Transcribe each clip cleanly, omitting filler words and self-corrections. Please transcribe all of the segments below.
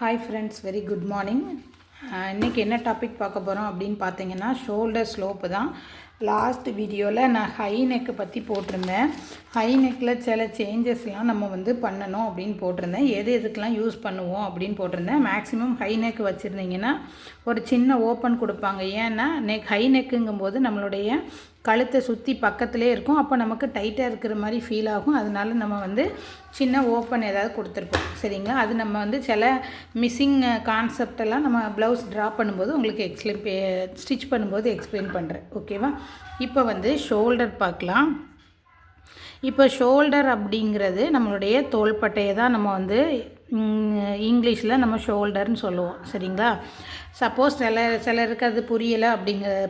Hi friends, very good morning. இன்றைக்கி என்ன topic பார்க்க போகிறோம் அப்படின்னு பார்த்தீங்கன்னா, ஷோல்டர் ஸ்லோப்பு தான். லாஸ்ட் வீடியோவில் நான் ஹை நெக்கு பற்றி போட்டிருந்தேன். ஹை நெக்கில் சில சேஞ்சஸ்லாம் நம்ம பண்ணணும் அப்படின்னு போட்டிருந்தேன். எதுக்கெலாம் யூஸ் பண்ணுவோம் அப்படின்னு போட்டிருந்தேன். மேக்ஸிமம் ஹை நெக் வச்சுருந்தீங்கன்னா ஒரு சின்ன ஓப்பன் கொடுப்பாங்க. ஏன்னா ஹை நெக்குங்கும்போது நம்மளுடைய கழுத்தை சுற்றி பக்கத்துலேயே இருக்கும். அப்போ நமக்கு டைட்டாக இருக்கிற மாதிரி ஃபீல் ஆகும். அதனால நம்ம சின்ன ஓப்பன் ஏதாவது கொடுத்துருப்போம், சரிங்களா? அது நம்ம சில மிஸ்ஸிங் கான்செப்டெல்லாம் நம்ம ப்ளவுஸ் ட்ரா பண்ணும்போது உங்களுக்கு ஸ்டிச் பண்ணும்போது எக்ஸ்பிளைன் பண்ணுறேன், ஓகேவா? இப்போ ஷோல்டர் பார்க்கலாம். இப்போ ஷோல்டர் அப்படிங்கிறது நம்மளுடைய தோள்பட்டையை தான் நம்ம இங்கிலீஷில் நம்ம ஷோல்டர்னு சொல்லுவோம், சரிங்களா? சப்போஸ் சிலருக்கு அது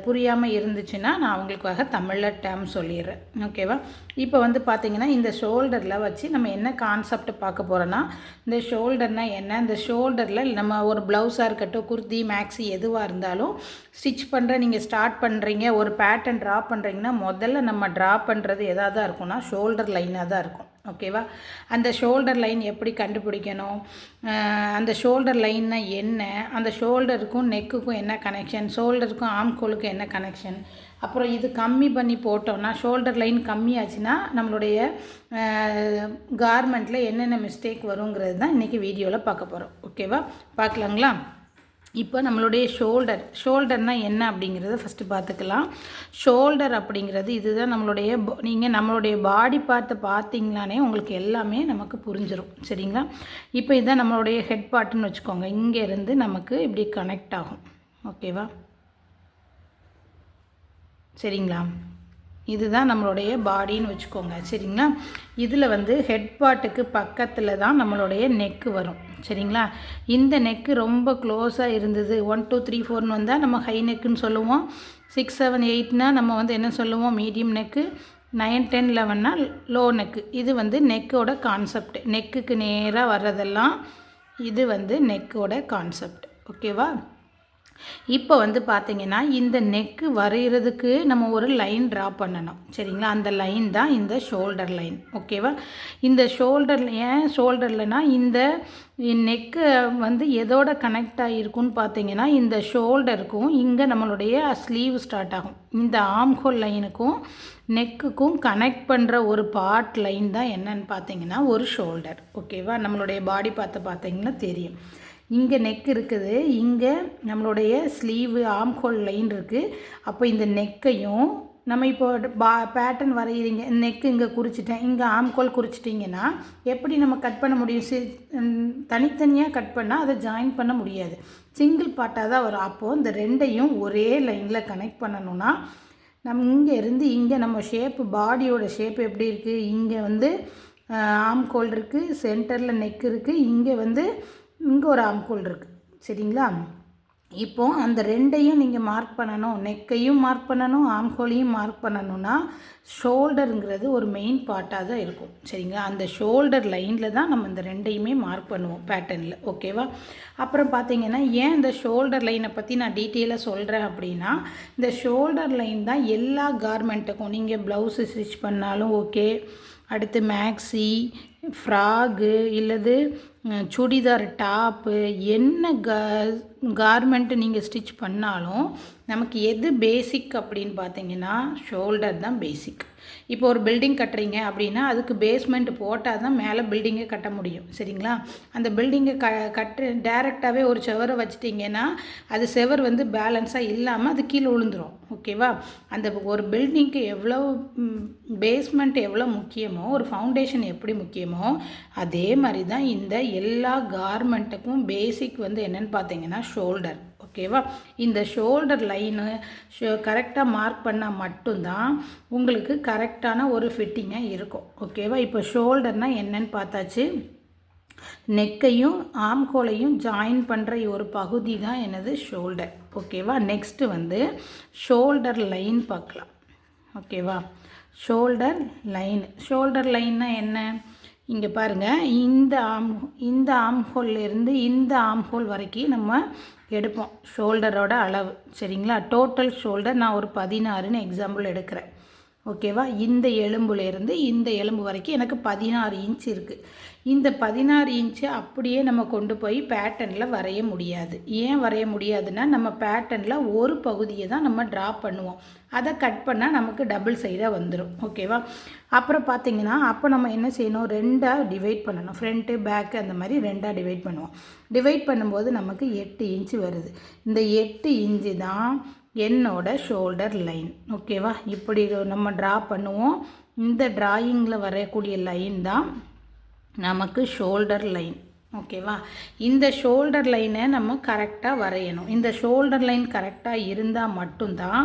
புரியாமல் இருந்துச்சுன்னா நான் அவங்களுக்காக தமிழில் டேர்ம் சொல்லிடுறேன், ஓகேவா? இப்போ பார்த்திங்கன்னா இந்த ஷோல்டரில் வச்சு நம்ம என்ன கான்செப்ட் பார்க்க போகிறோன்னா, இந்த ஷோல்டர்னால் என்ன, இந்த ஷோல்டரில் நம்ம ஒரு ப்ளவுஸாக இருக்கட்டும், குர்த்தி, மேக்ஸி எதுவாக இருந்தாலும் ஸ்டிச் நீங்கள் ஸ்டார்ட் பண்ணுறீங்க, ஒரு பேட்டர்ன் ட்ரா பண்ணுறீங்கன்னா முதல்ல நம்ம ட்ரா பண்ணுறது எதாக தான் இருக்கும்னா ஷோல்டர் லைனாக தான் இருக்கும், ஓகேவா? அந்த ஷோல்டர் லைன் எப்படி கண்டுபிடிக்கணும், அந்த ஷோல்டர் லைன்னா என்ன, அந்த ஷோல்டருக்கும் நெக்குக்கும் என்ன கனெக்ஷன், ஷோல்டருக்கும் ஆம்கோலுக்கும் என்ன கனெக்ஷன், அப்புறம் இது கம்மி பண்ணி போட்டோம்னா ஷோல்டர் லைன் கம்மியாச்சுன்னா நம்மளுடைய கார்மெண்ட்டில் என்னென்ன மிஸ்டேக் வருங்கிறது தான் இன்றைக்கி வீடியோவில் பார்க்க போகிறோம், ஓகேவா? பார்க்கலாங்களா? இப்போ நம்மளுடைய ஷோல்டர்னால் என்ன அப்படிங்கிறத ஃபஸ்ட்டு பார்த்துக்கலாம். ஷோல்டர் அப்படிங்கிறது இதுதான் நம்மளுடைய பாடி பார்ட்டை பார்த்தீங்களானே உங்களுக்கு எல்லாமே நமக்கு புரிஞ்சிடும், சரிங்களா? இப்போ இதுதான் நம்மளுடைய ஹெட் பார்ட்டுன்னு வச்சுக்கோங்க. இங்கேருந்து நமக்கு இப்படி கனெக்ட் ஆகும், ஓகேவா? சரிங்களா? இதுதான் நம்மளுடைய பாடின்னு வச்சுக்கோங்க, சரிங்களா? இதில் ஹெட் பார்ட்டுக்கு பக்கத்தில் தான் நம்மளுடைய நெக்கு வரும், சரிங்களா? இந்த நெக்கு ரொம்ப க்ளோஸாக இருந்தது, 1 2 3 4ன்னு வந்தால் நம்ம ஹை நெக்குன்னு சொல்லுவோம். 6 7 8னா நம்ம என்ன சொல்லுவோம், மீடியம் நெக்கு. 9 10 11னா லோ நெக்கு. இது நெக்கோட கான்செப்ட். நெக்குக்கு நேராக வர்றதெல்லாம் இது நெக்கோட கான்செப்ட், ஓகேவா? இப்போ பார்த்திங்கன்னா இந்த நெக்கு வரைகிறதுக்கு நம்ம ஒரு லைன் ட்ரா பண்ணணும், சரிங்களா? அந்த லைன் தான் இந்த ஷோல்டர் லைன், ஓகேவா? இந்த ஏன் ஷோல்டர்லனா இந்த நெக்கு எதோட கனெக்ட் ஆகிருக்குன்னு பார்த்தீங்கன்னா இந்த ஷோல்டருக்கும் இங்கே நம்மளுடைய ஸ்லீவ் ஸ்டார்ட் ஆகும். இந்த ஆம்ஹோல் லைனுக்கும் நெக்குக்கும் கனெக்ட் பண்ணுற ஒரு பார்ட் லைன் தான் என்னன்னு பார்த்தீங்கன்னா ஒரு ஷோல்டர், ஓகேவா? நம்மளுடைய பாடி பார்த்தீங்கன்னா தெரியும். இங்கே நெக் இருக்குது, இங்கே நம்மளுடைய ஸ்லீவு ஆம்ஹோல் லைன் இருக்குது. அப்போ இந்த நெக்கையும் நம்ம இப்போ பேட்டர்ன் வரைகிறீங்க, நெக்கு இங்கே குறிச்சிட்டேன், இங்கே ஆம்ஹோல் குறிச்சிட்டிங்கன்னா எப்படி நம்ம கட் பண்ண முடியும்? தனித்தனியாக கட் பண்ணால் அதை ஜாயின் பண்ண முடியாது, சிங்கிள் பார்ட்டாக தான் வரும். அப்போது இந்த ரெண்டையும் ஒரே லைனில் கனெக்ட் பண்ணணுன்னா நம்ம இங்கே இருந்து இங்கே நம்ம பாடியோட ஷேப் எப்படி இருக்குது, இங்கே ஆம்ஹோல் இருக்குது, சென்டரில் நெக் இருக்குது, இங்கே ஒரு ஆம்ஹோல் இருக்குது, சரிங்களா? இப்போது அந்த ரெண்டையும் நீங்கள் மார்க் பண்ணணும், நெக்கையும் மார்க் பண்ணணும், ஆம்ஹோலையும் மார்க் பண்ணணுன்னா ஷோல்டருங்கிறது ஒரு மெயின் பார்ட்டாக தான் இருக்கும், சரிங்களா? அந்த ஷோல்டர் லைனில் தான் நம்ம இந்த ரெண்டையுமே மார்க் பண்ணுவோம் பேட்டர்னில், ஓகேவா? அப்புறம் பார்த்தீங்கன்னா ஏன் இந்த ஷோல்டர் லைனை பற்றி நான் டீட்டெயிலாக சொல்கிறேன் அப்படின்னா, இந்த ஷோல்டர் லைன் தான் எல்லா கார்மெண்ட்டுக்கும், நீங்கள் ப்ளவுஸு ஸ்டிச் பண்ணாலும் ஓகே, அடுத்து மேக்ஸி, ஃப்ராகு இல்லது சுடிதார் டாப்பு, என்ன கார்மெண்ட்டு நீங்கள் ஸ்டிச் பண்ணாலும் நமக்கு எது பேசிக் அப்படின்னு பார்த்தீங்கன்னா ஷோல்டர் தான் பேசிக். இப்போ ஒரு பில்டிங் கட்டுறீங்க அப்படின்னா அதுக்கு பேஸ்மெண்ட் போட்டால் தான் மேலே பில்டிங்கை கட்ட முடியும், சரிங்களா? அந்த பில்டிங்கை டேரெக்டாகவே ஒரு செவரை வச்சிட்டிங்கன்னா அது செவர் பேலன்ஸாக இல்லாமல் அது கீழே விழுந்துடும், ஓகேவா? அந்த ஒரு பில்டிங்க்கு எவ்வளோ பேஸ்மெண்ட் எவ்வளோ முக்கியமோ, ஒரு ஃபவுண்டேஷன் எப்படி முக்கியமோ, அதே மாதிரி தான் இந்த எல்லா கார்மெண்ட்டுக்கும் பேசிக் என்னென்னு பார்த்தீங்கன்னா ஷோல்டர், ஓகேவா? இந்த ஷோல்டர் லைனு கரெக்டாக மார்க் பண்ணால் மட்டும்தான் உங்களுக்கு கரெக்டான ஒரு ஃபிட்டிங்காக இருக்கும், ஓகேவா? இப்போ ஷோல்டர்னால் என்னன்னு பார்த்தாச்சு. நெக்கையும் ஆம்கோலையும் ஜாயின் பண்ணுற ஒரு பகுதி தான் என்னது ஷோல்டர், ஓகேவா? நெக்ஸ்ட்டு ஷோல்டர் லைன் பார்க்கலாம், ஓகேவா? ஷோல்டர் லைன்னா என்ன? இங்கே பாருங்கள், இந்த ஆம்ஹோல்லேருந்து இந்த ஆம்ஹோல் வரைக்கும் நம்ம எடுப்போம் ஷோல்டரோட அளவு, சரிங்களா? டோட்டல் ஷோல்டர் நான் ஒரு 16ன்னு எக்ஸாம்பிள் எடுக்கிறேன், ஓகேவா? இந்த எலும்புலேருந்து இந்த எலும்பு வரைக்கும் எனக்கு 16 இன்ச் இருக்குது. இந்த 16 இன்ச்சு அப்படியே நம்ம கொண்டு போய் பேட்டர்னில் வரைய முடியாது. ஏன் வரைய முடியாதுன்னா, நம்ம பேட்டர்னில் ஒரு பகுதியை தான் நம்ம ட்ரா பண்ணுவோம். அதை கட் பண்ணால் நமக்கு டபுள் சைடாக வந்துடும். ஓகேவா? அப்புறம் பார்த்திங்கன்னா அப்போ நம்ம என்ன செய்யணும், 2ஆக டிவைட் பண்ணணும். ஃப்ரண்ட்டு பேக்கு அந்த மாதிரி 2ஆக டிவைட் பண்ணுவோம். டிவைட் பண்ணும்போது நமக்கு 8 இன்ச்சு வருது. இந்த 8 இன்ச்சு தான் என்னோட ஷோல்டர் லைன். ஓகேவா? இப்படி நம்ம ட்ரா பண்ணுவோம். இந்த ட்ராயிங்கில் வரக்கூடிய லைன் தான் நமக்கு ஷோல்டர் லைன். ஓகேவா? இந்த ஷோல்டர் லைனை நம்ம கரெக்டாக வரையணும். இந்த ஷோல்டர் லைன் கரெக்டாக இருந்தால் மட்டும்தான்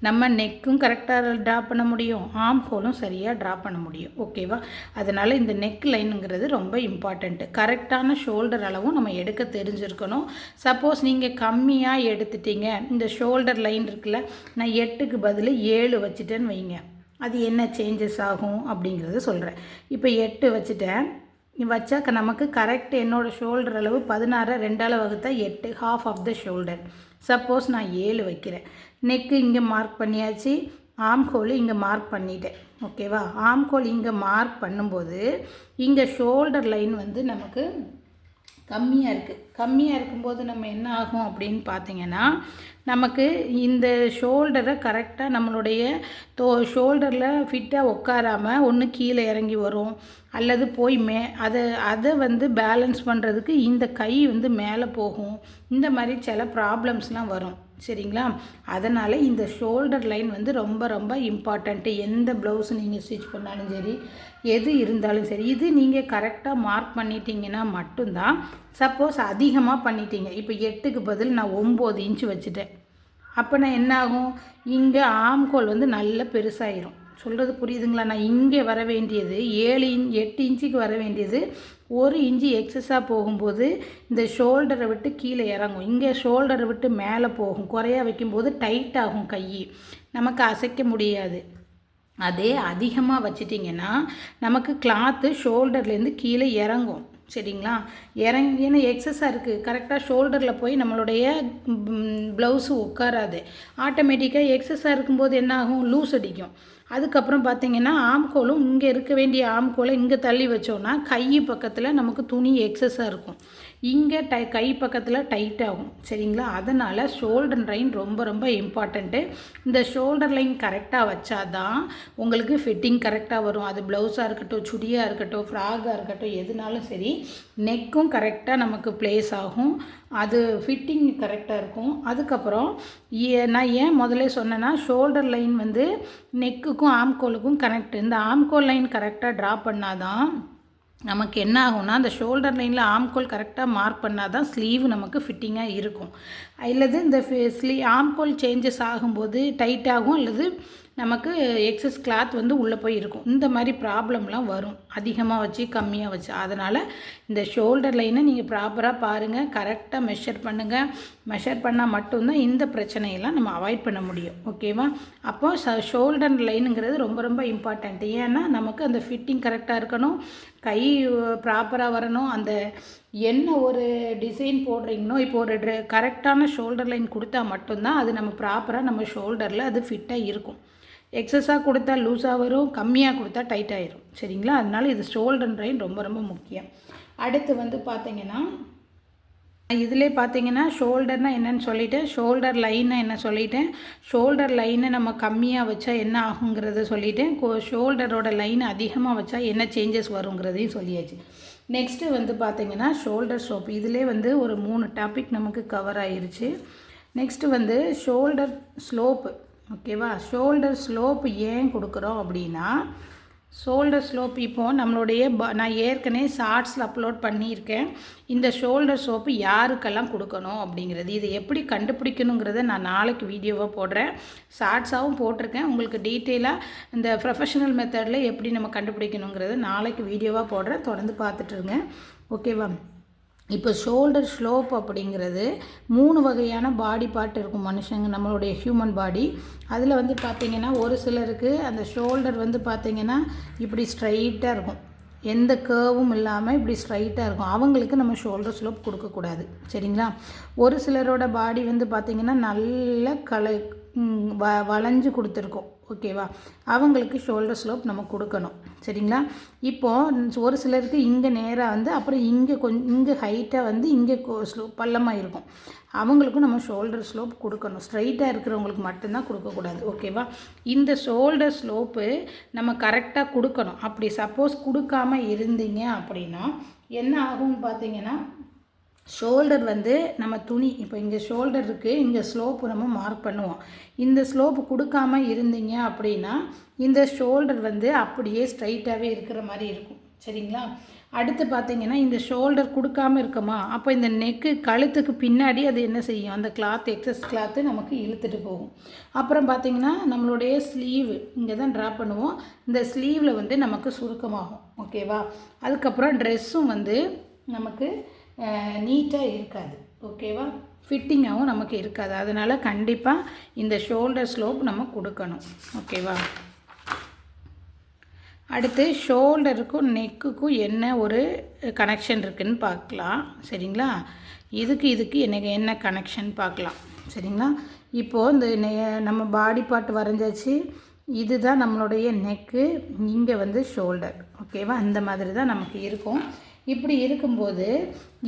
நம்ம நெக்கும் கரெக்டாக ட்ரா பண்ண முடியும், ஆர்ம் ஹோலும் சரியாக ட்ரா பண்ண முடியும். ஓகேவா? அதனால் இந்த நெக் லைனுங்கிறது ரொம்ப இம்பார்ட்டண்ட்டு. கரெக்டான ஷோல்டர் அளவும் நம்ம எடுக்க தெரிஞ்சிருக்கணும். சப்போஸ் நீங்கள் கம்மியாக எடுத்துட்டீங்க, இந்த ஷோல்டர் லைன் இருக்குல்ல, நான் 8க்கு பதில் 7 வச்சுட்டேன்னு வைங்க, அது என்ன சேஞ்சஸ் ஆகும் அப்படிங்கிறத சொல்கிறேன். இப்போ 8 வச்சுட்டேன். வச்சா நமக்கு கரெக்ட் என்னோடய ஷோல்டர் அளவு 16 2ஆல் வகுத்தா 8, half of the shoulder. Suppose நான் 7 வைக்கிறேன். நெக்கு இங்கே மார்க் பண்ணியாச்சு, ஆர்ம் ஹோல் இங்கே மார்க் பண்ணிட்டேன். ஓகேவா? ஆர்ம் ஹோல் இங்கே மார்க் பண்ணும்போது இங்கே ஷோல்டர் லைன் வந்து நமக்கு கம்மியாக இருக்குது. கம்மியாக இருக்கும்போது நம்ம என்ன ஆகும் அப்படின்னு பார்த்திங்கன்னா, நமக்கு இந்த ஷோல்டரை கரெக்டாக நம்மளுடைய ஷோல்டரில் ஃபிட்டாக உட்காராமல் ஒன்று கீழே இறங்கி வரும், அல்லது போய் அதை வந்து பேலன்ஸ் பண்ணுறதுக்கு இந்த கை வந்து மேலே போகும். இந்த மாதிரி சில ப்ராப்ளம்ஸ்லாம் வரும். சரிங்களா? அதனால் இந்த ஷோல்டர் லைன் வந்து ரொம்ப ரொம்ப இம்பார்ட்டண்ட்டு. எந்த ப்ளவுஸ் நீங்கள் ஸ்டிச் பண்ணாலும் சரி, எது இருந்தாலும் சரி, இது நீங்கள் கரெக்டாக மார்க் பண்ணிட்டீங்கன்னா மட்டும்தான். சப்போஸ் அதிகமாக பண்ணிட்டீங்க, இப்போ 8க்கு பதில் நான் 9 இன்ச்சு வச்சுட்டேன், அப்போ நான் என்ன ஆகும், இங்கே ஆம்கோல் வந்து நல்ல பெருசாகிடும். சொல்கிறது புரியுதுங்களா? நான் இங்கே வர வேண்டியது 8 இன்ச்சுக்கு வர வேண்டியது 1 இன்ச்சு எக்ஸஸாக போகும்போது இந்த ஷோல்டரை விட்டு கீழே இறங்கும். இங்கே ஷோல்டரை விட்டு மேலே போகும். குறையா வைக்கும்போது டைட் ஆகும், கை நமக்கு அசைக்க முடியாது. அதே அதிகமாக வச்சிட்டிங்கன்னா நமக்கு கிளாத்து ஷோல்டர்லேருந்து கீழே இறங்கும். சரிங்களா? ஏன்னா எக்ஸஸாக இருக்குது, கரெக்டாக ஷோல்டரில் போய் நம்மளுடைய ப்ளவுஸு உட்காராது. ஆட்டோமேட்டிக்காக எக்ஸஸாக இருக்கும்போது என்ன ஆகும், லூஸ் அடிக்கும். அதுக்கப்புறம் பார்த்திங்கன்னா ஆம்கோலும் இங்கே இருக்க வேண்டிய ஆம்கோலை இங்கே தள்ளி வச்சோன்னா கை பக்கத்தில் நமக்கு துணி எக்ஸஸாக இருக்கும், இங்கே கை பக்கத்தில் டைட் ஆகும். சரிங்களா? அதனால் ஷோல்டர் லைன் ரொம்ப ரொம்ப இம்பார்ட்டண்ட்டு. இந்த ஷோல்டர் லைன் கரெக்டாக வச்சாதான் உங்களுக்கு ஃபிட்டிங் கரெக்டாக வரும். அது ப்ளவுஸாக இருக்கட்டும், சுடியாக இருக்கட்டும், ஃப்ராகாக இருக்கட்டும், எதுனாலும் சரி, நெக்கும் கரெக்டாக நமக்கு ப்ளேஸ் ஆகும், அது ஃபிட்டிங் கரெக்டாக இருக்கும். அதுக்கப்புறம் நான் ஏன் முதல்ல சொன்னேன்னா, ஷோல்டர் லைன் வந்து நெக்குக்கும் ஆம்கோலுக்கும் கனெக்ட். இந்த ஆம்கோல் லைன் கரெக்டாக ட்ரா பண்ணாதான் நமக்கு என்ன ஆகும்னா, அந்த ஷோல்டர் லைனில் ஆம்கோல் கரெக்டாக மார்க் பண்ணால் தான் ஸ்லீவ் நமக்கு ஃபிட்டிங்காக இருக்கும். அல்லது இந்த ஆம்கோல் சேஞ்சஸ் ஆகும்போது டைட் ஆகும், அல்லது நமக்கு எக்ஸஸ் கிளாத் வந்து உள்ளே போய் இருக்கும். இந்த மாதிரி ப்ராப்ளம்லாம் வரும், அதிகமாக வச்சு கம்மியாக வச்சு. அதனால் இந்த ஷோல்டர் லைனை நீங்கள் ப்ராப்பராக பாருங்கள், கரெக்டாக மெஷர் பண்ணுங்கள். மெஷர் பண்ணால் மட்டும்தான் இந்த பிரச்சனையெல்லாம் நம்ம அவாய்ட் பண்ண முடியும். ஓகேவா? அப்போது ஷோல்டர் லைனுங்கிறது ரொம்ப ரொம்ப இம்பார்ட்டண்ட். ஏன்னா நமக்கு அந்த ஃபிட்டிங் கரெக்டாக இருக்கணும், கை ப்ராப்பராக வரணும். அந்த என்ன ஒரு டிசைன் போடுறீங்கன்னோ, இப்போ ஒரு கரெக்டான ஷோல்டர் லைன் கொடுத்தா மட்டும்தான் அது நம்ம ப்ராப்பராக நம்ம ஷோல்டரில் அது ஃபிட்டாக இருக்கும். எக்ஸஸாக கொடுத்தா லூஸாக வரும், கம்மியாக கொடுத்தா டைட் ஆகிரும். சரிங்களா? அதனால இது ஷோல்டர் லைன் ரொம்ப ரொம்ப முக்கியம். அடுத்து வந்து பார்த்திங்கன்னா, இதிலே பார்த்தீங்கன்னா ஷோல்டர்னால் என்னென்னு சொல்லிவிட்டேன், ஷோல்டர் லைனை என்ன சொல்லிட்டேன், ஷோல்டர் லைனை நம்ம கம்மியாக வச்சா என்ன ஆகுங்கிறத சொல்லிவிட்டேன், ஷோல்டரோட லைன் அதிகமாக வச்சா என்ன சேஞ்சஸ் வருங்கிறதையும் சொல்லியாச்சு. நெக்ஸ்ட்டு வந்து பார்த்திங்கன்னா ஷோல்டர் ஸ்லோப். இதிலே வந்து ஒரு 3 டாபிக் நமக்கு கவர் ஆகிருச்சு. நெக்ஸ்ட்டு வந்து ஷோல்டர் ஸ்லோப்பு. ஓகேவா? ஷோல்டர் ஸ்லோப் ஏன் கொடுக்குறோம் அப்படின்னா, ஷோல்டர் ஸ்லோப் இப்போது நம்மளுடைய நான் ஏற்கனவே ஷார்ட்ஸில் அப்லோட் பண்ணியிருக்கேன். இந்த ஷோல்டர் ஸ்லோப்பு யாருக்கெல்லாம் கொடுக்கணும் அப்படிங்கிறது, இதை எப்படி கண்டுபிடிக்கணுங்கிறத நான் நாளைக்கு வீடியோவாக போடுறேன். ஷார்ட்ஸாகவும் போட்டிருக்கேன். உங்களுக்கு டீட்டெயிலாக இந்த ப்ரொஃபஷனல் மெத்தடில் எப்படி நம்ம கண்டுபிடிக்கணுங்கிறத நாளைக்கு வீடியோவாக போடுறேன். தொடர்ந்து பார்த்துட்ருங்க. ஓகேவா? இப்போ ஷோல்டர் ஸ்லோப் அப்படிங்கிறது 3 வகையான பாடி பார்ட் இருக்கும் மனுஷங்க, நம்மளுடைய ஹியூமன் பாடி. அதில் வந்து பார்த்திங்கன்னா ஒரு சிலருக்கு அந்த ஷோல்டர் வந்து பார்த்திங்கன்னா இப்படி ஸ்ட்ரைட்டாக இருக்கும், எந்த கேர்வும் இல்லாமல் இப்படி ஸ்ட்ரைட்டாக இருக்கும். அவங்களுக்கு நம்ம ஷோல்டர் ஸ்லோப் கொடுக்கக்கூடாது. சரிங்களா? ஒரு சிலரோட பாடி வந்து பார்த்திங்கன்னா நல்ல வளைஞ்சு கொடுத்துருக்கோம். ஓகேவா, அவங்களுக்கு ஷோல்டர் ஸ்லோப் நம்ம கொடுக்கணும். சரிங்களா. இப்போது ஒரு சிலருக்கு இங்கே நேராக வந்து அப்புறம் இங்கே இங்கே ஹைட்டாக வந்து இங்கே ஸ்லோப் பள்ளமாக இருக்கும். அவங்களுக்கும் நம்ம ஷோல்டர் ஸ்லோப் கொடுக்கணும். ஸ்ட்ரைட்டாக இருக்கிறவங்களுக்கு மட்டும்தான் கொடுக்கக்கூடாது. ஓகேவா. இந்த ஷோல்டர் ஸ்லோப்பு நம்ம கரெக்டாக கொடுக்கணும். அப்படி சப்போஸ் கொடுக்காமல் இருந்தீங்க அப்படின்னா என்ன ஆகும்னு பார்த்தீங்கன்னா, ஷோல்டர் வந்து நம்ம துணி இப்போ இங்கே ஷோல்டர் இருக்குது, இங்கே ஸ்லோப்பு நம்ம மார்க் பண்ணுவோம். இந்த ஸ்லோப்பு கொடுக்காம இருந்தீங்க அப்படின்னா இந்த ஷோல்டர் வந்து அப்படியே ஸ்ட்ரைட்டாகவே இருக்கிற மாதிரி இருக்கும். சரிங்களா. அடுத்து பார்த்தீங்கன்னா இந்த ஷோல்டர் கொடுக்காமல் இருக்கமா, அப்போ இந்த நெக்கு கழுத்துக்கு பின்னாடி அது என்ன செய்யும், அந்த கிளாத் எக்ஸஸ் கிளாத்து நமக்கு இழுத்துட்டு போகும். அப்புறம் பார்த்திங்கன்னா நம்மளுடைய ஸ்லீவு இங்கே தான் ட்ரா பண்ணுவோம். இந்த ஸ்லீவில் வந்து நமக்கு சுருக்கமாகும். ஓகேவா. அதுக்கப்புறம் ட்ரெஸ்ஸும் வந்து நமக்கு நீட்டாக இருக்காது. ஓகேவா. ஃபிட்டிங்காகவும் நமக்கு இருக்காது. அதனால் கண்டிப்பாக இந்த ஷோல்டர் ஸ்லோப் நம்ம கொடுக்கணும். ஓகேவா. அடுத்து ஷோல்டருக்கும் நெக்குக்கும் என்ன ஒரு கனெக்ஷன் இருக்குதுன்னு பார்க்கலாம். சரிங்களா. இதுக்கு எனக்கு என்ன கனெக்ஷன் பார்க்கலாம். சரிங்களா. இப்போது இந்த நம்ம பாடி பார்ட் வரைஞ்சாச்சு. இதுதான் நம்மளுடைய நெக்கு, இங்கே வந்து ஷோல்டர். ஓகேவா. அந்த மாதிரி தான் நமக்கு இருக்கும். இப்படி இருக்கும்போது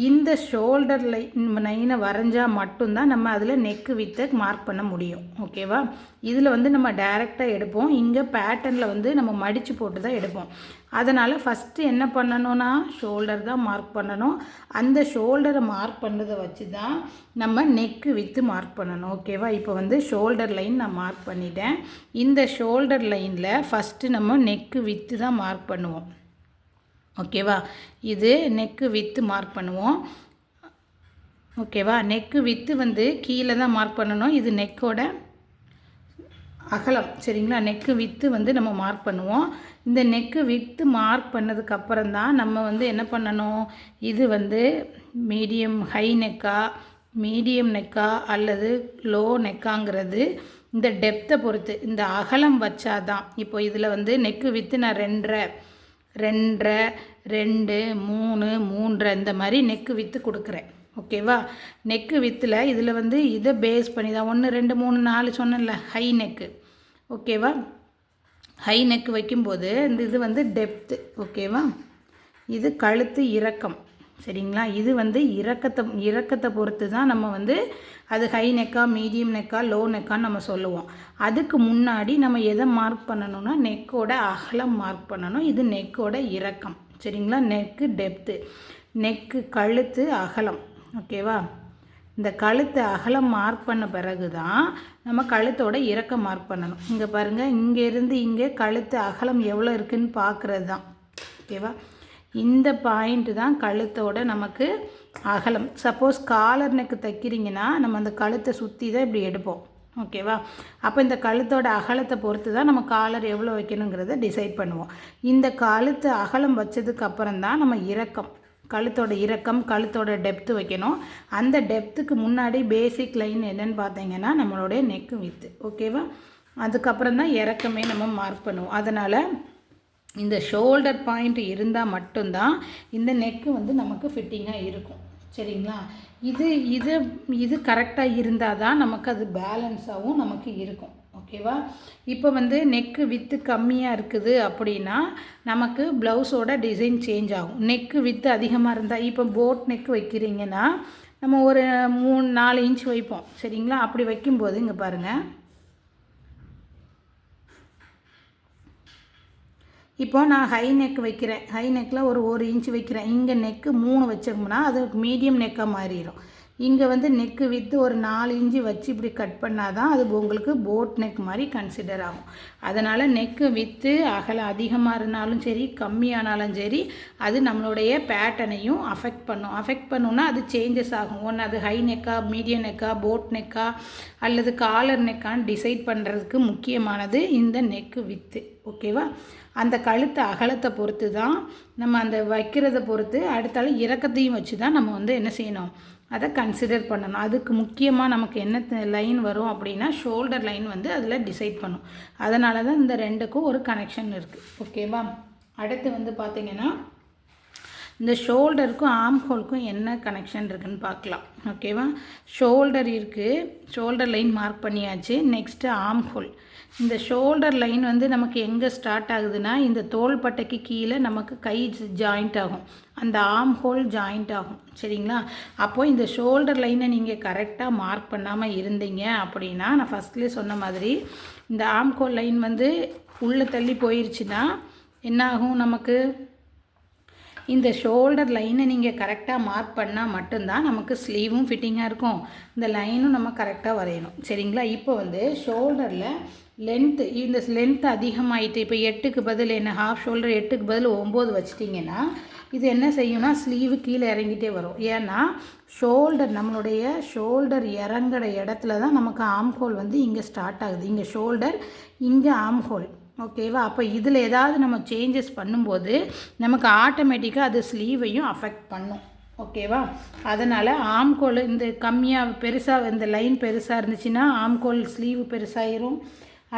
இந்த ஷோல்டர் லைனை வரைஞ்சால் மட்டும்தான் நம்ம அதில் நெக்கு வித்தை மார்க் பண்ண முடியும். ஓகேவா. இதில் வந்து நம்ம டைரெக்டாக எடுப்போம். இங்கே பேட்டர்னில் வந்து நம்ம மடித்து போட்டு தான் எடுப்போம். அதனால் ஃபஸ்ட்டு என்ன பண்ணணும்னா ஷோல்டர் தான் மார்க் பண்ணணும். அந்த ஷோல்டரை மார்க் பண்ணுறதை வச்சு தான் நம்ம நெக்கு வித்து மார்க் பண்ணணும். ஓகேவா. இப்போ வந்து ஷோல்டர் லைன் நான் மார்க் பண்ணிட்டேன். இந்த ஷோல்டர் லைனில் ஃபஸ்ட்டு நம்ம நெக்கு வித்து தான் மார்க் பண்ணுவோம். ஓகேவா. இது நெக்கு வித்து மார்க் பண்ணுவோம். ஓகேவா. நெக்கு வித்து வந்து கீழே தான் மார்க் பண்ணணும். இது நெக்கோட அகலம். சரிங்களா. நெக்கு வித்து வந்து நம்ம மார்க் பண்ணுவோம். இந்த நெக்கு வித்து மார்க் பண்ணதுக்கப்புறம் தான் நம்ம வந்து என்ன பண்ணணும், இது வந்து ஹை நெக்கா, மீடியம் நெக்கா அல்லது லோ நெக்காங்கிறது இந்த டெப்த்தை பொறுத்து, இந்த அகலம் வச்சாதான். இப்போ இதில் வந்து நெக்கு வித்து நான் 2.5, 2, 3, 3 இந்த மாதிரி நெக்கு வித்து கொடுக்குறேன். ஓகேவா. நெக்கு வித்தில் இதில் வந்து இதை பேஸ் பண்ணி தான் 1, 2, 3, 4 சொன்னேன்ல ஹை நெக்கு. ஓகேவா. ஹை நெக்கு வைக்கும்போது இது வந்து டெப்த்து. ஓகேவா. இது கழுத்து இறக்கம். சரிங்களா. இது வந்து இறக்கத்தை பொறுத்து தான் நம்ம வந்து அது ஹை நெக்கா, மீடியம் நெக்கா, லோ நெக்கான்னு நம்ம சொல்லுவோம். அதுக்கு முன்னாடி நம்ம எதை மார்க் பண்ணணும்னா நெக்கோட அகலம் மார்க் பண்ணணும். இது நெக்கோட இறக்கம். சரிங்களா. நெக்கு டெப்த்து, நெக்கு கழுத்து அகலம். ஓகேவா. இந்த கழுத்து அகலம் மார்க் பண்ண பிறகு தான் நம்ம கழுத்தோட இறக்கம் மார்க் பண்ணணும். இங்கே பாருங்கள், இங்கேருந்து இங்கே கழுத்து அகலம் எவ்வளோ இருக்குதுன்னு பார்க்குறது தான். ஓகேவா. இந்த பாயிண்ட்டு தான் கழுத்தோட நமக்கு அகலம். சப்போஸ் காலர் நெக்கு தைக்கிறீங்கன்னா நம்ம அந்த கழுத்தை சுற்றி தான் இப்படி எடுப்போம். ஓகேவா. அப்போ இந்த கழுத்தோட அகலத்தை பொறுத்து தான் நம்ம காலர் எவ்வளோ வைக்கணுங்கிறத டிசைட் பண்ணுவோம். இந்த கழுத்து அகலம் வச்சதுக்கு அப்புறம் தான் நம்ம இறக்கம், கழுத்தோட இறக்கம், கழுத்தோட டெப்த்து வைக்கணும். அந்த டெப்த்துக்கு முன்னாடி பேசிக் லைன் என்னென்னு பார்த்தீங்கன்னா நம்மளுடைய நெக்கு வித்து. ஓகேவா. அதுக்கப்புறம் தான் இறக்கமே நம்ம மார்க் பண்ணுவோம். அதனால் இந்த ஷோல்டர் பாயிண்ட் இருந்தால் மட்டும்தான் இந்த நெக்கு வந்து நமக்கு ஃபிட்டிங்காக இருக்கும். சரிங்களா. இது கரெக்டாக இருந்தால் தான் நமக்கு அது பேலன்ஸாகவும் நமக்கு இருக்கும். ஓகேவா. இப்போ வந்து நெக்கு வித்து கம்மியாக இருக்குது அப்படின்னா நமக்கு ப்ளவுஸோட டிசைன் சேஞ்ச் ஆகும். நெக்கு வித்து அதிகமாக இருந்தால், இப்போ போட் நெக்கு வைக்கிறீங்கன்னா நம்ம ஒரு 3-4 இன்ச் வைப்போம். சரிங்களா. அப்படி வைக்கும்போது இங்கே பாருங்கள், இப்போ நான் ஹை நெக் வைக்கிறேன். ஹை நெக்கில் ஒரு இன்ச் வைக்கிறேன். இங்கே நெக்கு 3 வச்சோம்னா அது மீடியம் நெக்காக மாறிடும். இங்கே வந்து நெக்கு வித்து ஒரு 4 இன்ச்சு வச்சு இப்படி கட் பண்ணால் தான் அது உங்களுக்கு போட் நெக் மாதிரி கன்சிடர் ஆகும். அதனால் நெக்கு வித்து அகலம் அதிகமாக இருந்தாலும் சரி, கம்மியானாலும் சரி, அது நம்மளுடைய பேட்டர்னையும் அஃபெக்ட் பண்ணுன்னா அது சேஞ்சஸ் ஆகும். ஒன்று அது ஹை நெக்கா, மீடியம் நெக்கா, போட் நெக்கா அல்லது காலர் நெக்கான்னு டிசைட் பண்ணுறதுக்கு முக்கியமானது இந்த நெக்கு வித்து. ஓகேவா. அந்த கழுத்து அகலத்தை பொறுத்து தான் நம்ம அந்த வைக்கிறத பொறுத்து அடுத்தால இறக்கத்தையும் வச்சு தான் நம்ம வந்து என்ன செய்யணும், அதை கன்சிடர் பண்ணணும். அதுக்கு முக்கியமாக நமக்கு என்ன லைன் வரும் அப்படின்னா ஷோல்டர் லைன் வந்து அதில் டிசைட் பண்ணும். அதனால தான் இந்த ரெண்டுக்கும் ஒரு கனெக்ஷன் இருக்குது. ஓகேவா. அடுத்து வந்து பார்த்திங்கன்னா இந்த ஷோல்டருக்கும் ஆர்ம் ஹோலுக்கும் என்ன கனெக்ஷன் இருக்குதுன்னு பார்க்கலாம். ஓகேவா, ஷோல்டர் இருக்குது, ஷோல்டர் லைன் மார்க் பண்ணியாச்சு. Next arm whole. இந்த ஷோல்டர் லைன் வந்து நமக்கு எங்கே ஸ்டார்ட் ஆகுதுன்னா இந்த தோள்பட்டைக்கு கீழே நமக்கு கை ஜாயிண்ட் ஆகும், அந்த ஆர்ம் ஹோல் ஜாயிண்ட் ஆகும். சரிங்களா, அப்போது இந்த ஷோல்டர் லைனை நீங்கள் கரெக்டாக மார்க் பண்ணாமல் இருந்தீங்க அப்படின்னா, நான் ஃபஸ்ட்லேயே சொன்ன மாதிரி இந்த ஆர்ம் ஹோல் லைன் வந்து உள்ளே தள்ளி போயிடுச்சுன்னா என்ன ஆகும், நமக்கு இந்த ஷோல்டர் லைனை நீங்கள் கரெக்டாக மார்க் பண்ணால் மட்டும்தான் நமக்கு ஸ்லீவும் ஃபிட்டிங்காக இருக்கும், இந்த லைனும் நம்ம கரெக்டாக வரையணும். சரிங்களா, இப்போ வந்து ஷோல்டரில் லென்த்து, இந்த லென்த்து அதிகமாகிட்டு இப்போ 8க்கு பதில் என்ன, ஹாஃப் ஷோல்டர் 8க்கு பதில் 9 வச்சிட்டிங்கன்னா இது என்ன செய்யும்னா ஸ்லீவு கீழே இறங்கிட்டே வரும். ஏன்னா ஷோல்டர், நம்மளுடைய ஷோல்டர் இறங்குற இடத்துல தான் நமக்கு ஆர்ம் ஹோல் வந்து இங்கே ஸ்டார்ட் ஆகுது. இங்கே ஷோல்டர், இங்கே ஆர்ம் ஹோல். ஓகேவா, அப்போ இதில் ஏதாவது நம்ம சேஞ்சஸ் பண்ணும்போது நமக்கு ஆட்டோமேட்டிக்காக அது ஸ்லீவையும் அஃபெக்ட் பண்ணும். ஓகேவா, அதனால் ஆர்ம் ஹோல் இந்த கம்மியாக பெருசாக இந்த லைன் பெருசாக இருந்துச்சுன்னா ஆர்ம் ஹோல் ஸ்லீவு பெருசாகிரும்.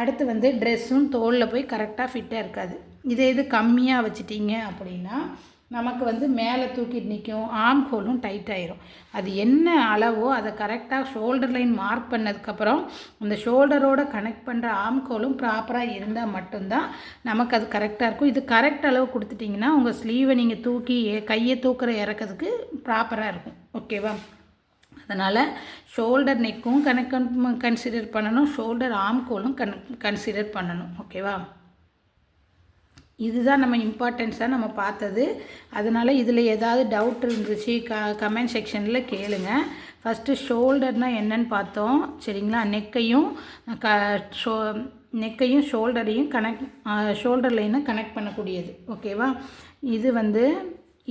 அடுத்து வந்து ட்ரெஸ்ஸும் தோலில் போய் கரெக்டாக ஃபிட்டாக இருக்காது. இதே இது கம்மியாக வச்சிட்டிங்க அப்படின்னா நமக்கு வந்து மேலே தூக்கிட்டு நிற்கும், ஆர்ம் ஹோலும் டைட் ஆயிரும். அது என்ன அளவோ அதை கரெக்டாக ஷோல்டர் லைன் மார்க் பண்ணதுக்கப்புறம் அந்த ஷோல்டரோடு கனெக்ட் பண்ணுற ஆர்ம் ஹோலும் ப்ராப்பராக இருந்தால் மட்டும்தான் நமக்கு அது கரெக்டாக இருக்கும். இது கரெக்ட் அளவு கொடுத்துட்டிங்கன்னா உங்கள் ஸ்லீவை நீங்கள் தூக்கி கையை தூக்குற இறக்கிறதுக்கு ப்ராப்பராக இருக்கும். ஓகேவா, அதனால் ஷோல்டர் நெக்கும் கன்சிடர் பண்ணணும், ஷோல்டர் ஆர்ம் ஹோலும் கன்சிடர் பண்ணணும். ஓகேவா, இதுதான் நம்ம இம்பார்ட்டன்ஸாக நம்ம பார்த்தது. அதனால் இதில் ஏதாவது டவுட் இருந்துச்சு கமெண்ட் செக்ஷனில் கேளுங்க. ஃபஸ்ட்டு ஷோல்டர்னால் என்னன்னு பார்த்தோம். சரிங்களா, நெக்கையும் ஷோல்டரையும் ஷோல்டர் லைனை கனெக்ட் பண்ணக்கூடியது. ஓகேவா, இது வந்து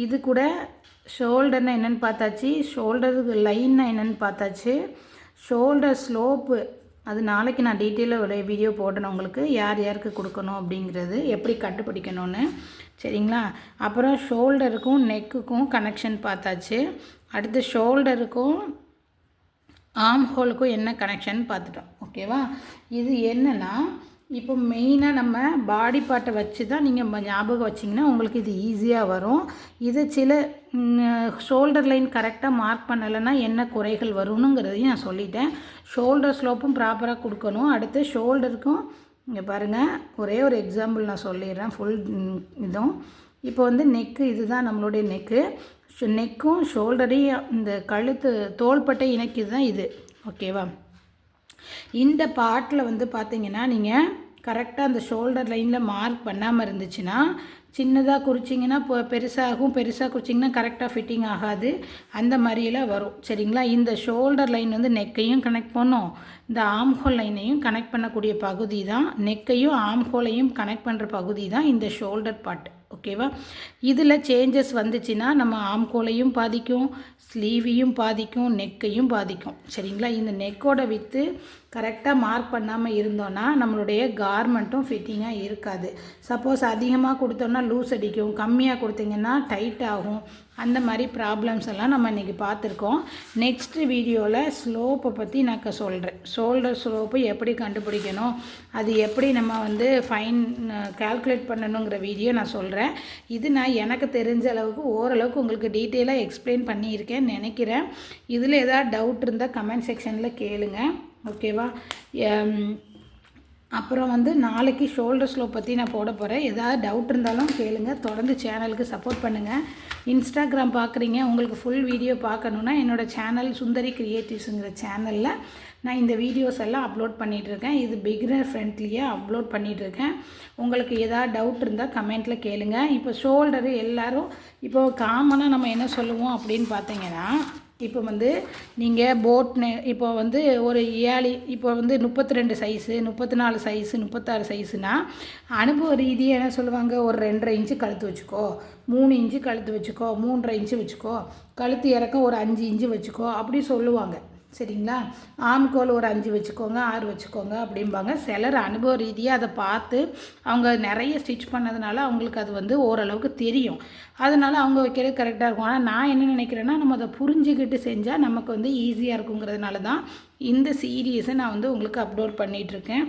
இது கூட ஷோல்டர்னால் என்னென்னு பார்த்தாச்சு, ஷோல்டர் லைன்னா என்னென்னு பார்த்தாச்சு. ஷோல்டர் ஸ்லோப்பு அது நாளைக்கு நான் டீட்டெயிலாக ஒரு வீடியோ போடணும் உங்களுக்கு, யார் யாருக்கு கொடுக்கணும் அப்படிங்கிறது, எப்படி கண்டுபிடிக்கணும்னு. சரிங்களா, அப்புறம் ஷோல்டருக்கும் நெக்குக்கும் கனெக்ஷன் பார்த்தாச்சு. அடுத்து ஷோல்டருக்கும் ஆர்ம் ஹோலுக்கும் என்ன கனெக்ஷன் பார்த்துட்டோம். ஓகேவா, இது என்னென்னா இப்போ மெயினாக நம்ம பாடி பார்ட்டை வச்சு தான் நீங்கள் ஞாபகம் வச்சிங்கன்னா உங்களுக்கு இது ஈஸியாக வரும். இது சில ஷோல்டர் லைன் கரெக்டாக மார்க் பண்ணலைன்னா என்ன குறைகள் வரும்னுங்கிறதையும் நான் சொல்லிட்டேன். ஷோல்டர் ஸ்லோப்பும் ப்ராப்பராக கொடுக்கணும். அடுத்து ஷோல்டருக்கும் இங்கே பாருங்கள், ஒரே ஒரு எக்ஸாம்பிள் நான் சொல்லிடுறேன் ஃபுல் இதுவும். இப்போ வந்து நெக்கு, இதுதான் நம்மளுடைய நெக்கு. நெக்கும் ஷோல்டரையும் இந்த கழுத்து தோள்பட்டை இணைக்குது தான் இது. ஓகேவா, இந்த பார்ட்டில் வந்து பார்த்திங்கன்னா நீங்கள் கரெக்டாக அந்த ஷோல்டர் லைனில் மார்க் பண்ணாமல் இருந்துச்சுன்னா சின்னதாக குறிச்சிங்கன்னா இப்போ பெருசாகும், பெருசாக குறிச்சிங்கன்னா கரெக்டாக ஃபிட்டிங் ஆகாது, அந்த மாதிரியெல்லாம் வரும். சரிங்களா, இந்த ஷோல்டர் லைன் வந்து நெக்கையும் கனெக்ட் பண்ணும், இந்த ஆர்ம் ஹோல் லைனையும் கனெக்ட் பண்ணக்கூடிய பகுதி தான், நெக்கையும் ஆர்ம் ஹோலையும் கனெக்ட் பண்ணுற பகுதி தான் இந்த ஷோல்டர் பார்ட். ஓகேவா, இதில் சேஞ்சஸ் வந்துச்சுன்னா நம்ம ஆர்ம் ஹோலையும் பாதிக்கும், ஸ்லீவையும் பாதிக்கும், நெக்கையும் பாதிக்கும். சரிங்களா, இந்த நெக்கோட வித்து கரெக்டாக மார்க் பண்ணாமல் இருந்தோன்னா நம்மளுடைய கார்மெண்ட்டும் ஃபிட்டிங்காக இருக்காது. சப்போஸ் அதிகமாக கொடுத்தோன்னா லூஸ் அடிக்கும், கம்மியாக கொடுத்தீங்கன்னா டைட் ஆகும். அந்த மாதிரி ப்ராப்ளம்ஸ் எல்லாம் நம்ம இன்றைக்கி பார்த்துருக்கோம். நெக்ஸ்ட்டு வீடியோவில் ஸ்லோப்பை பற்றி நான் சொல்கிறேன். ஷோல்டர் ஸ்லோப்பு எப்படி கண்டுபிடிக்கணும், அது எப்படி நம்ம வந்து கால்குலேட் பண்ணணுங்கிற வீடியோ நான் சொல்கிறேன். இது நான் எனக்கு தெரிஞ்ச அளவுக்கு ஓரளவுக்கு உங்களுக்கு டீட்டெயிலாக எக்ஸ்பிளைன் பண்ணியிருக்கேன்னு நினைக்கிறேன். இதில் ஏதாவது டவுட் இருந்தால் கமெண்ட் செக்ஷனில் கேளுங்க. ஓகேவா, அப்புறம் வந்து நாளைக்கு ஷோல்டர் ஸ்லோப் பற்றி நான் போட போகிறேன். ஏதாவது டவுட் இருந்தாலும் கேளுங்க. தொடர்ந்து சேனலுக்கு சப்போர்ட் பண்ணுங்கள். இன்ஸ்டாகிராம் பார்க்குறீங்க, உங்களுக்கு ஃபுல் வீடியோ பார்க்கணுன்னா என்னோடய சேனல் சுந்தரி கிரியேட்டிவ்ஸுங்கிற சேனலில் நான் இந்த வீடியோஸ் எல்லாம் அப்லோட் பண்ணிகிட்ருக்கேன். இது பிகினர் ஃப்ரெண்ட்லியாக அப்லோட் பண்ணிகிட்ருக்கேன். உங்களுக்கு ஏதாவது டவுட் இருந்தால் கமெண்ட்டில் கேளுங்க. இப்போ ஷோல்டரு எல்லோரும் இப்போ காமனாக நம்ம என்ன சொல்லுவோம் அப்படின்னு பார்த்தீங்கன்னா, இப்போ வந்து நீங்கள் இப்போ வந்து ஒரு ஏழு, இப்போ வந்து 32 சைஸு, 34 சைஸு, 36 சைஸுனா அனுபவ ரீதியாக என்ன சொல்லுவாங்க, ஒரு 2.5 இன்ச்சு கழுத்து வச்சுக்கோ, 3 இன்ச்சு கழுத்து வச்சுக்கோ, 3.5 இன்ச்சு வச்சுக்கோ, கழுத்து இறக்கம் ஒரு 5 இன்ச்சு வச்சுக்கோ அப்படி சொல்லுவாங்க. சரிங்களா, ஆம்கோல் ஒரு 5 வச்சுக்கோங்க, 6 வச்சுக்கோங்க அப்படிம்பாங்க. சிலர் அனுபவ ரீதியாக அதை பார்த்து அவங்க நிறைய ஸ்டிச் பண்ணதுனால அவங்களுக்கு அது வந்து ஓரளவுக்கு தெரியும். அதனால் அவங்க வைக்கிறது கரெக்டாக இருக்கும். ஆனால் நான் என்ன நினைக்கிறேன்னா, நம்ம அதை புரிஞ்சுக்கிட்டு செஞ்சால் நமக்கு வந்து ஈஸியாக இருக்குங்கிறதுனால தான் இந்த சீரியஸை நான் வந்து உங்களுக்கு அப்லோட் பண்ணிகிட்ருக்கேன்.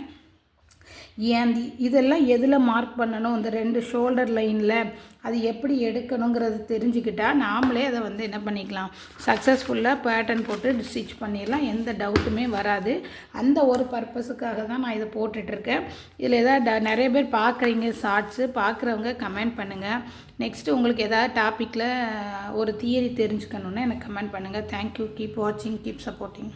ஏன் இதெல்லாம் எதில் மார்க் பண்ணணும், இந்த 2 ஷோல்டர் லைனில் அது எப்படி எடுக்கணுங்கிறது தெரிஞ்சுக்கிட்டால் நாமளே அதை வந்து என்ன பண்ணிக்கலாம், சக்ஸஸ்ஃபுல்லாக பேட்டர்ன் போட்டு ஸ்டிச் பண்ணிடலாம். எந்த டவுட்டுமே வராது. அந்த ஒரு பர்பஸுக்காக தான் நான் இதை போட்டுட்ருக்கேன். இதில் எதாவது நிறைய பேர் பார்க்குறீங்க ஷார்ட்ஸு, பார்க்குறவங்க கமெண்ட் பண்ணுங்கள். நெக்ஸ்ட்டு உங்களுக்கு எதாவது டாப்பிக்கில் ஒரு தியரி தெரிஞ்சுக்கணுன்னு எனக்கு கமெண்ட் பண்ணுங்கள். தேங்க்யூ. கீப் வாட்சிங், கீப் சப்போர்ட்டிங்.